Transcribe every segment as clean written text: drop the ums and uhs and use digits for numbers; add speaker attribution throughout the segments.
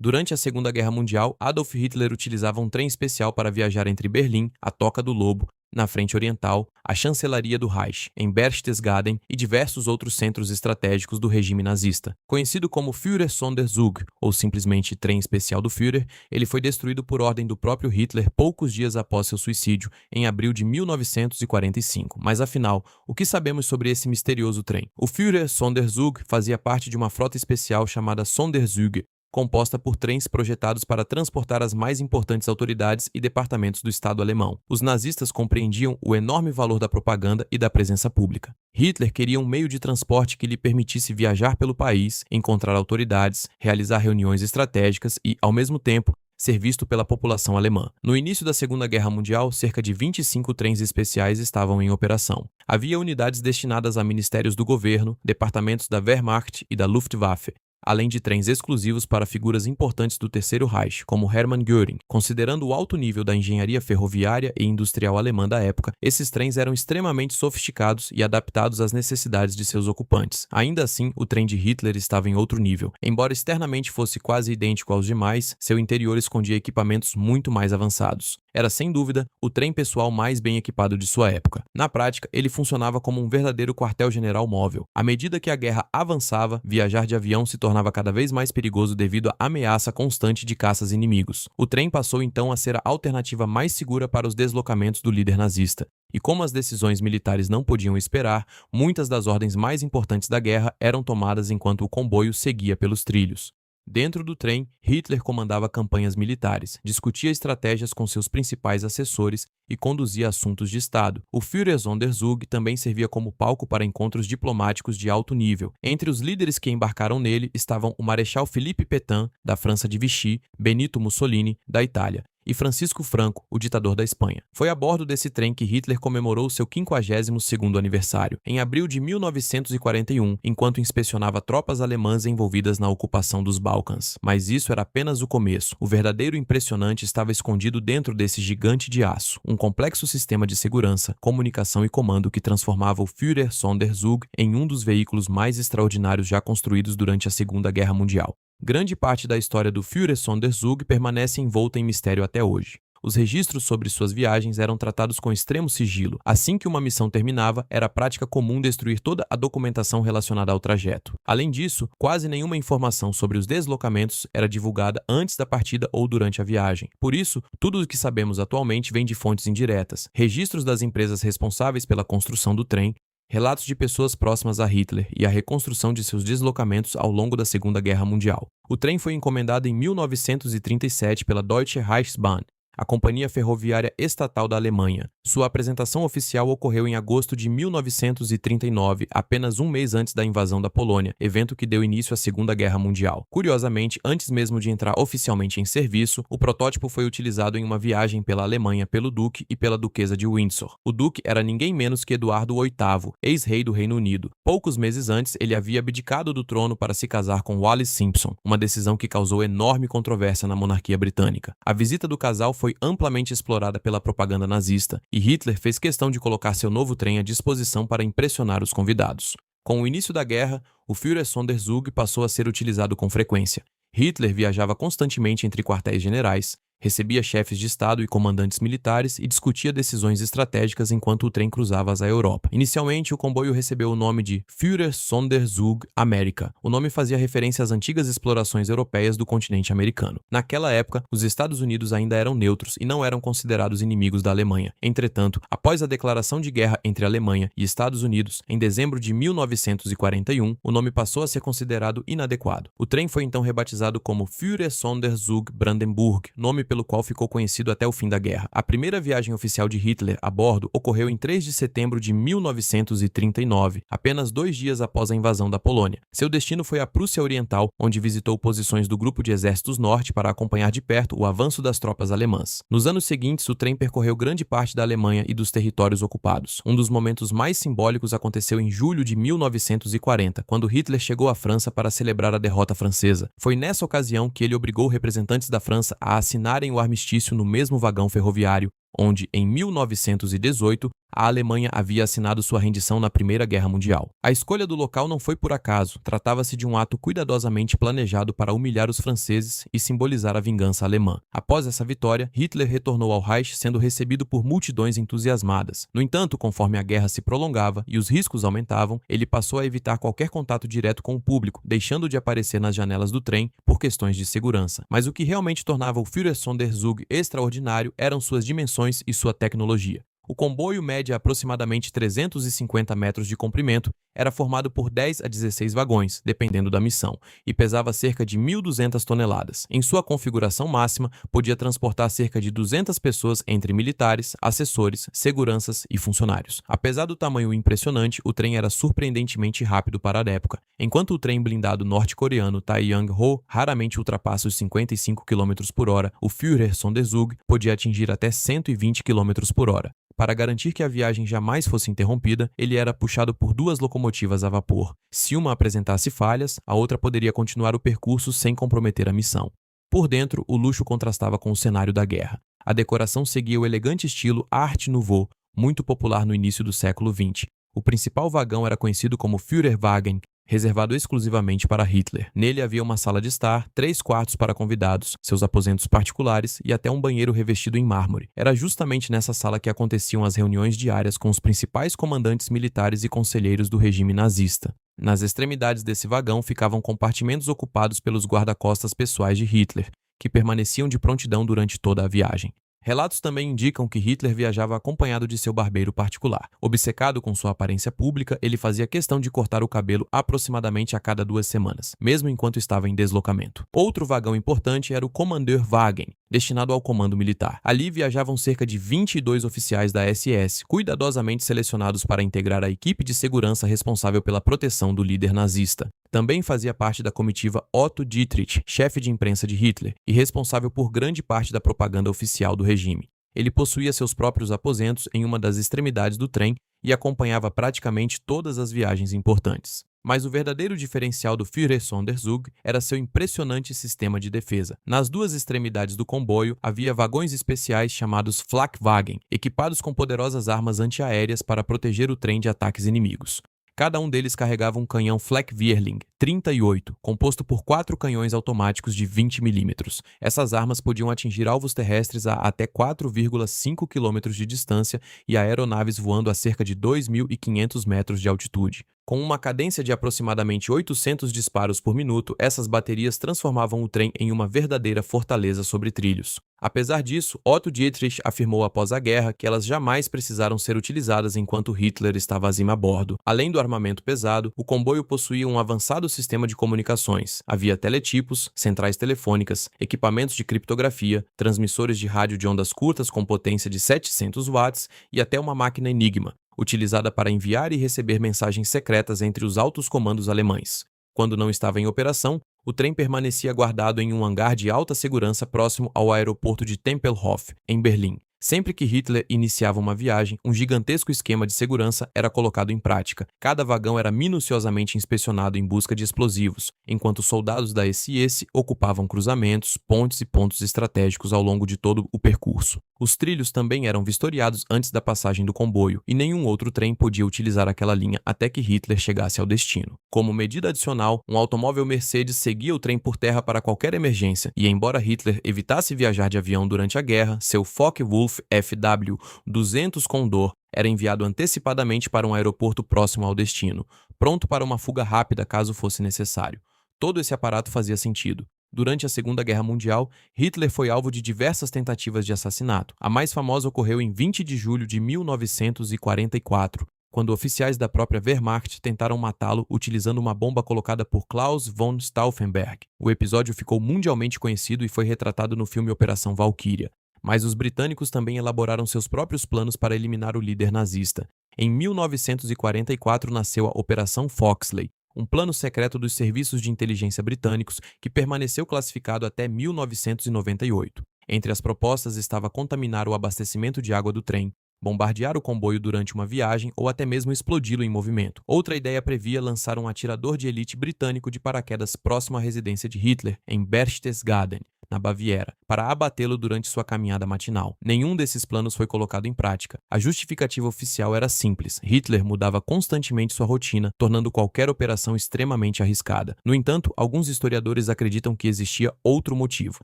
Speaker 1: Durante a Segunda Guerra Mundial, Adolf Hitler utilizava um trem especial para viajar entre Berlim, a Toca do Lobo, na frente oriental, a chancelaria do Reich, em Berchtesgaden e diversos outros centros estratégicos do regime nazista. Conhecido como Führer-Sonderzug, ou simplesmente Trem Especial do Führer, ele foi destruído por ordem do próprio Hitler poucos dias após seu suicídio, em abril de 1945. Mas afinal, o que sabemos sobre esse misterioso trem? O Führer-Sonderzug fazia parte de uma frota especial chamada Sonderzüge, composta por trens projetados para transportar as mais importantes autoridades e departamentos do Estado alemão. Os nazistas compreendiam o enorme valor da propaganda e da presença pública. Hitler queria um meio de transporte que lhe permitisse viajar pelo país, encontrar autoridades, realizar reuniões estratégicas e, ao mesmo tempo, ser visto pela população alemã. No início da Segunda Guerra Mundial, cerca de 25 trens especiais estavam em operação. Havia unidades destinadas a ministérios do governo, departamentos da Wehrmacht e da Luftwaffe, além de trens exclusivos para figuras importantes do Terceiro Reich, como Hermann Göring. Considerando o alto nível da engenharia ferroviária e industrial alemã da época, esses trens eram extremamente sofisticados e adaptados às necessidades de seus ocupantes. Ainda assim, o trem de Hitler estava em outro nível. Embora externamente fosse quase idêntico aos demais, seu interior escondia equipamentos muito mais avançados. Era, sem dúvida, o trem pessoal mais bem equipado de sua época. Na prática, ele funcionava como um verdadeiro quartel-general móvel. À medida que a guerra avançava, viajar de avião se tornava cada vez mais perigoso devido à ameaça constante de caças inimigos. O trem passou então a ser a alternativa mais segura para os deslocamentos do líder nazista. E como as decisões militares não podiam esperar, muitas das ordens mais importantes da guerra eram tomadas enquanto o comboio seguia pelos trilhos. Dentro do trem, Hitler comandava campanhas militares, discutia estratégias com seus principais assessores e conduzia assuntos de Estado. O Führer-Sonderzug também servia como palco para encontros diplomáticos de alto nível. Entre os líderes que embarcaram nele estavam o Marechal Philippe Pétain, da França de Vichy, Benito Mussolini, da Itália, e Francisco Franco, o ditador da Espanha. Foi a bordo desse trem que Hitler comemorou seu 52º aniversário, em abril de 1941, enquanto inspecionava tropas alemãs envolvidas na ocupação dos Balcãs. Mas isso era apenas o começo. O verdadeiro impressionante estava escondido dentro desse gigante de aço, um complexo sistema de segurança, comunicação e comando que transformava o Führer-Sonderzug em um dos veículos mais extraordinários já construídos durante a Segunda Guerra Mundial. Grande parte da história do Führer-Sonderzug permanece envolta em mistério até hoje. Os registros sobre suas viagens eram tratados com extremo sigilo. Assim que uma missão terminava, era prática comum destruir toda a documentação relacionada ao trajeto. Além disso, quase nenhuma informação sobre os deslocamentos era divulgada antes da partida ou durante a viagem. Por isso, tudo o que sabemos atualmente vem de fontes indiretas, registros das empresas responsáveis pela construção do trem, relatos de pessoas próximas a Hitler e a reconstrução de seus deslocamentos ao longo da Segunda Guerra Mundial. O trem foi encomendado em 1937 pela Deutsche Reichsbahn, a companhia ferroviária estatal da Alemanha. Sua apresentação oficial ocorreu em agosto de 1939, apenas um mês antes da invasão da Polônia, evento que deu início à Segunda Guerra Mundial. Curiosamente, antes mesmo de entrar oficialmente em serviço, o protótipo foi utilizado em uma viagem pela Alemanha pelo Duque e pela Duquesa de Windsor. O Duque era ninguém menos que Eduardo VIII, ex-rei do Reino Unido. Poucos meses antes, ele havia abdicado do trono para se casar com Wallis Simpson, uma decisão que causou enorme controvérsia na monarquia britânica. A visita do casal foi amplamente explorada pela propaganda nazista, e Hitler fez questão de colocar seu novo trem à disposição para impressionar os convidados. Com o início da guerra, o Führer-Sonderzug passou a ser utilizado com frequência. Hitler viajava constantemente entre quartéis generais, recebia chefes de Estado e comandantes militares e discutia decisões estratégicas enquanto o trem cruzava a Europa. Inicialmente, o comboio recebeu o nome de Führer-Sonderzug América. O nome fazia referência às antigas explorações europeias do continente americano. Naquela época, os Estados Unidos ainda eram neutros e não eram considerados inimigos da Alemanha. Entretanto, após a declaração de guerra entre a Alemanha e Estados Unidos, em dezembro de 1941, o nome passou a ser considerado inadequado. O trem foi então rebatizado como Führer-Sonderzug Brandenburg, nome pelo qual ficou conhecido até o fim da guerra. A primeira viagem oficial de Hitler a bordo ocorreu em 3 de setembro de 1939, apenas 2 dias após a invasão da Polônia. Seu destino foi a Prússia Oriental, onde visitou posições do Grupo de Exércitos Norte para acompanhar de perto o avanço das tropas alemãs. Nos anos seguintes, o trem percorreu grande parte da Alemanha e dos territórios ocupados. Um dos momentos mais simbólicos aconteceu em julho de 1940, quando Hitler chegou à França para celebrar a derrota francesa. Foi nessa ocasião que ele obrigou representantes da França a assinarem o armistício no mesmo vagão ferroviário, onde, em 1918, a Alemanha havia assinado sua rendição na Primeira Guerra Mundial. A escolha do local não foi por acaso, tratava-se de um ato cuidadosamente planejado para humilhar os franceses e simbolizar a vingança alemã. Após essa vitória, Hitler retornou ao Reich sendo recebido por multidões entusiasmadas. No entanto, conforme a guerra se prolongava e os riscos aumentavam, ele passou a evitar qualquer contato direto com o público, deixando de aparecer nas janelas do trem por questões de segurança. Mas o que realmente tornava o Führersonderzug extraordinário eram suas dimensões e sua tecnologia. O comboio mede aproximadamente 350 metros de comprimento, era formado por 10 a 16 vagões, dependendo da missão, e pesava cerca de 1.200 toneladas. Em sua configuração máxima, podia transportar cerca de 200 pessoas entre militares, assessores, seguranças e funcionários. Apesar do tamanho impressionante, o trem era surpreendentemente rápido para a época. Enquanto o trem blindado norte-coreano Taeyang-ho raramente ultrapassa os 55 km por hora, o Führersonderzug podia atingir até 120 km por hora. Para garantir que a viagem jamais fosse interrompida, ele era puxado por duas locomotivas a vapor. Se uma apresentasse falhas, a outra poderia continuar o percurso sem comprometer a missão. Por dentro, o luxo contrastava com o cenário da guerra. A decoração seguia o elegante estilo Art Nouveau, muito popular no início do século XX. O principal vagão era conhecido como Führerwagen, reservado exclusivamente para Hitler. Nele havia uma sala de estar, 3 quartos para convidados, seus aposentos particulares e até um banheiro revestido em mármore. Era justamente nessa sala que aconteciam as reuniões diárias com os principais comandantes militares e conselheiros do regime nazista. Nas extremidades desse vagão ficavam compartimentos ocupados pelos guarda-costas pessoais de Hitler, que permaneciam de prontidão durante toda a viagem. Relatos também indicam que Hitler viajava acompanhado de seu barbeiro particular. Obcecado com sua aparência pública, ele fazia questão de cortar o cabelo aproximadamente a cada 2 semanas, mesmo enquanto estava em deslocamento. Outro vagão importante era o Kommandeurwagen, destinado ao comando militar. Ali viajavam cerca de 22 oficiais da SS, cuidadosamente selecionados para integrar a equipe de segurança responsável pela proteção do líder nazista. Também fazia parte da comitiva Otto Dietrich, chefe de imprensa de Hitler e responsável por grande parte da propaganda oficial do regime. Ele possuía seus próprios aposentos em uma das extremidades do trem e acompanhava praticamente todas as viagens importantes. Mas o verdadeiro diferencial do Führersonderzug era seu impressionante sistema de defesa. Nas 2 extremidades do comboio havia vagões especiais chamados Flakwagen, equipados com poderosas armas antiaéreas para proteger o trem de ataques inimigos. Cada um deles carregava um canhão Flak-Vierling 38, composto por 4 canhões automáticos de 20 mm. Essas armas podiam atingir alvos terrestres a até 4,5 km de distância e aeronaves voando a cerca de 2.500 metros de altitude. Com uma cadência de aproximadamente 800 disparos por minuto, essas baterias transformavam o trem em uma verdadeira fortaleza sobre trilhos. Apesar disso, Otto Dietrich afirmou após a guerra que elas jamais precisaram ser utilizadas enquanto Hitler estava acima a bordo. Além do armamento pesado, o comboio possuía um avançado sistema de comunicações. Havia teletipos, centrais telefônicas, equipamentos de criptografia, transmissores de rádio de ondas curtas com potência de 700 watts e até uma máquina Enigma, utilizada para enviar e receber mensagens secretas entre os altos comandos alemães. Quando não estava em operação, o trem permanecia guardado em um hangar de alta segurança próximo ao aeroporto de Tempelhof, em Berlim. Sempre que Hitler iniciava uma viagem, um gigantesco esquema de segurança era colocado em prática. Cada vagão era minuciosamente inspecionado em busca de explosivos, enquanto soldados da SS ocupavam cruzamentos, pontes e pontos estratégicos ao longo de todo o percurso. Os trilhos também eram vistoriados antes da passagem do comboio, e nenhum outro trem podia utilizar aquela linha até que Hitler chegasse ao destino. Como medida adicional, um automóvel Mercedes seguia o trem por terra para qualquer emergência, e embora Hitler evitasse viajar de avião durante a guerra, seu Focke-Wulf FW-200 Condor era enviado antecipadamente para um aeroporto próximo ao destino, pronto para uma fuga rápida caso fosse necessário. Todo esse aparato fazia sentido. Durante a Segunda Guerra Mundial, Hitler foi alvo de diversas tentativas de assassinato. A mais famosa ocorreu em 20 de julho de 1944, quando oficiais da própria Wehrmacht tentaram matá-lo utilizando uma bomba colocada por Klaus von Stauffenberg. O episódio ficou mundialmente conhecido e foi retratado no filme Operação Valkyria. Mas os britânicos também elaboraram seus próprios planos para eliminar o líder nazista. Em 1944 nasceu a Operação Foxley, um plano secreto dos serviços de inteligência britânicos que permaneceu classificado até 1998. Entre as propostas estava contaminar o abastecimento de água do trem, bombardear o comboio durante uma viagem ou até mesmo explodi-lo em movimento. Outra ideia previa lançar um atirador de elite britânico de paraquedas próximo à residência de Hitler, em Berchtesgaden. na Baviera, para abatê-lo durante sua caminhada matinal. Nenhum desses planos foi colocado em prática. A justificativa oficial era simples: Hitler mudava constantemente sua rotina, tornando qualquer operação extremamente arriscada. No entanto, alguns historiadores acreditam que existia outro motivo.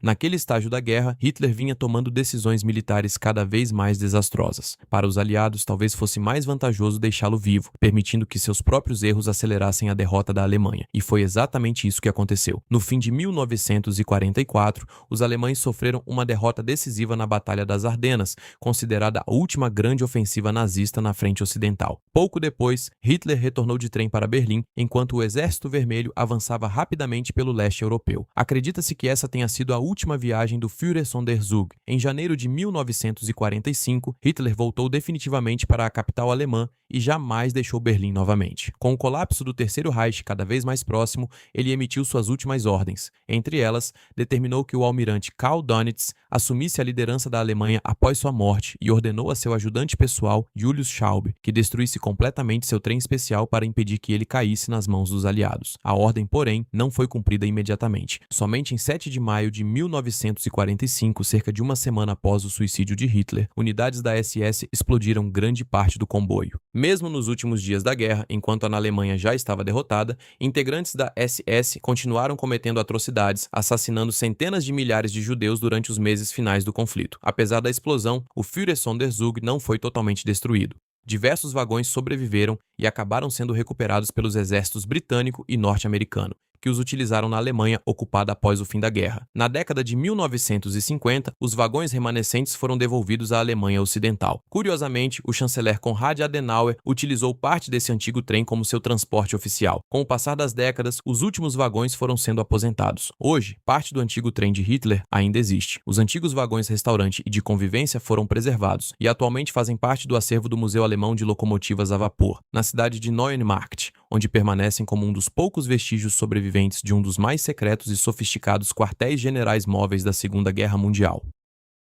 Speaker 1: Naquele estágio da guerra, Hitler vinha tomando decisões militares cada vez mais desastrosas. Para os aliados, talvez fosse mais vantajoso deixá-lo vivo, permitindo que seus próprios erros acelerassem a derrota da Alemanha. E foi exatamente isso que aconteceu. No fim de 1944, os alemães sofreram uma derrota decisiva na Batalha das Ardenas, considerada a última grande ofensiva nazista na frente ocidental. Pouco depois, Hitler retornou de trem para Berlim, enquanto o Exército Vermelho avançava rapidamente pelo leste europeu. Acredita-se que essa tenha sido a última viagem do Führersonderzug. Em janeiro de 1945, Hitler voltou definitivamente para a capital alemã e jamais deixou Berlim novamente. Com o colapso do Terceiro Reich cada vez mais próximo, ele emitiu suas últimas ordens. Entre elas, determinou que o almirante Karl Dönitz assumisse a liderança da Alemanha após sua morte e ordenou a seu ajudante pessoal, Julius Schaub, que destruísse completamente seu trem especial para impedir que ele caísse nas mãos dos aliados. A ordem, porém, não foi cumprida imediatamente. Somente em 7 de maio de 1945, cerca de uma semana após o suicídio de Hitler, unidades da SS explodiram grande parte do comboio. Mesmo nos últimos dias da guerra, enquanto a Alemanha já estava derrotada, integrantes da SS continuaram cometendo atrocidades, assassinando centenas de milhares de judeus durante os meses finais do conflito. Apesar da explosão, o Führersonderzug não foi totalmente destruído. Diversos vagões sobreviveram e acabaram sendo recuperados pelos exércitos britânico e norte-americano, que os utilizaram na Alemanha ocupada após o fim da guerra. Na década de 1950, os vagões remanescentes foram devolvidos à Alemanha Ocidental. Curiosamente, o chanceler Konrad Adenauer utilizou parte desse antigo trem como seu transporte oficial. Com o passar das décadas, os últimos vagões foram sendo aposentados. Hoje, parte do antigo trem de Hitler ainda existe. Os antigos vagões restaurante e de convivência foram preservados e atualmente fazem parte do acervo do Museu Alemão de Locomotivas a Vapor, na cidade de Neuenmarkt, onde permanecem como um dos poucos vestígios sobreviventes de um dos mais secretos e sofisticados quartéis generais móveis da Segunda Guerra Mundial.